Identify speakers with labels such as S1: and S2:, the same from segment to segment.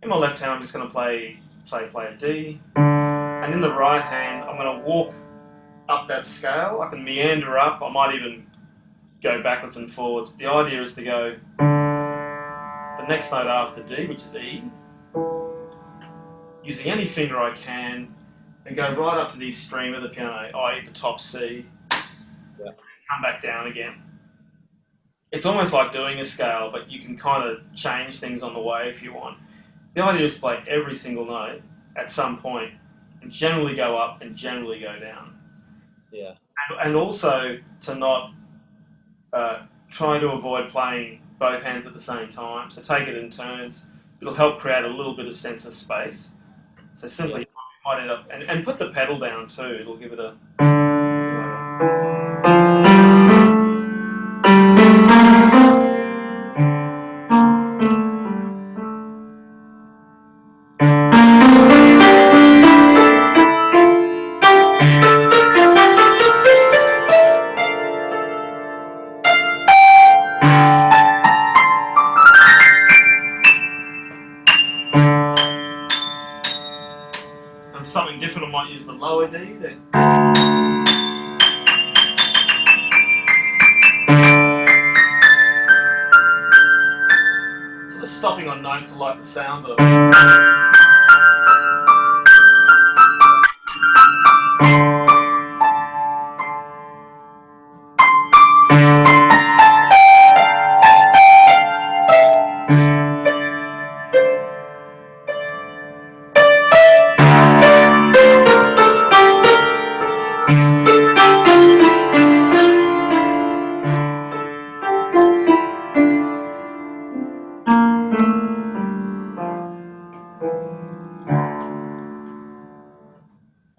S1: In my left hand, I'm just going to play a D, and in the right hand, I'm going to walk up that scale. I can meander up. I might even go backwards and forwards. The idea is to go the next note after D, which is E, using any finger I can, and go right up to the extreme of the piano, i.e. the top C,
S2: Yeah.
S1: come back down again. It's almost like doing a scale, but you can kind of change things on the way if you want. The idea is to play every single note at some point and generally go up and generally go down.
S2: Yeah.
S1: And also to not try to avoid playing both hands at the same time. So take it in turns. It'll help create a little bit of sense of space. So simply,
S2: Yeah.
S1: you might end up, and put the pedal down too. It'll give it a. And for something different, I might use the lower D. Sort of stopping on notes I like the sound of.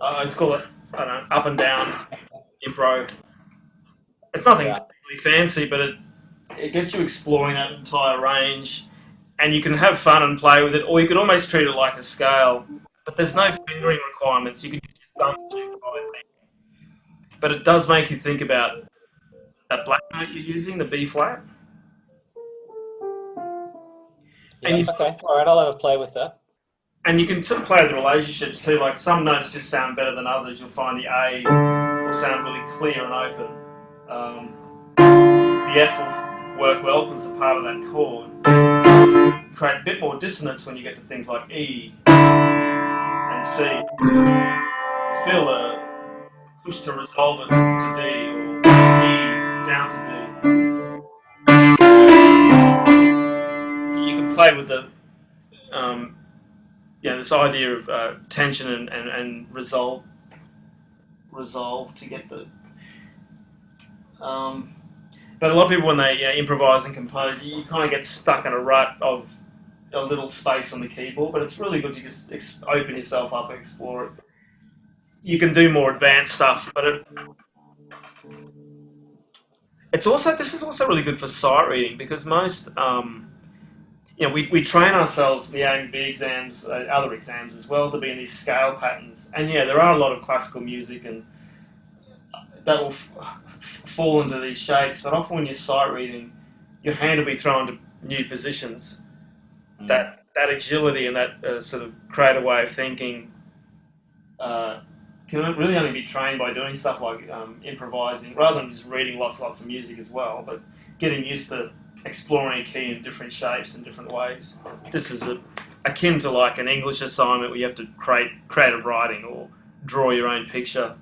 S1: I just call it, I don't know, up and down improv. It's nothing
S2: Yeah.
S1: particularly fancy, but it gets you exploring that entire range, and you can have fun and play with it, or you could almost treat it like a scale. But there's no fingering requirements. You can use your thumb to do it, but it does make you think about that black note you're using, the B flat, and
S2: Yeah. Okay. All right. I'll have a play with that.
S1: you can sort of play with the relationships too. Like some notes just sound better than others. You'll find the A will sound really clear and open. The F will work well because it's a part of that chord. Create a bit more dissonance when you get to things like E and C. Feel a push to resolve it to D or E down to D. You can play with the this idea of tension and resolve to get the. But a lot of people, when they improvise and compose, you kind of get stuck in a rut of a little space on the keyboard. But it's really good to just open yourself up and explore it. You can do more advanced stuff, but this is also really good for sight reading because most we train ourselves in the A&B exams, other exams as well, to be in these scale patterns. And there are a lot of classical music and that will fall into these shapes. But often when you're sight reading, your hand will be thrown to new positions. That agility and that sort of creative way of thinking can really only be trained by doing stuff like improvising, rather than just reading lots of music as well, but getting used to exploring a key in different shapes and different ways. This is akin to like an English assignment where you have to create creative writing or draw your own picture.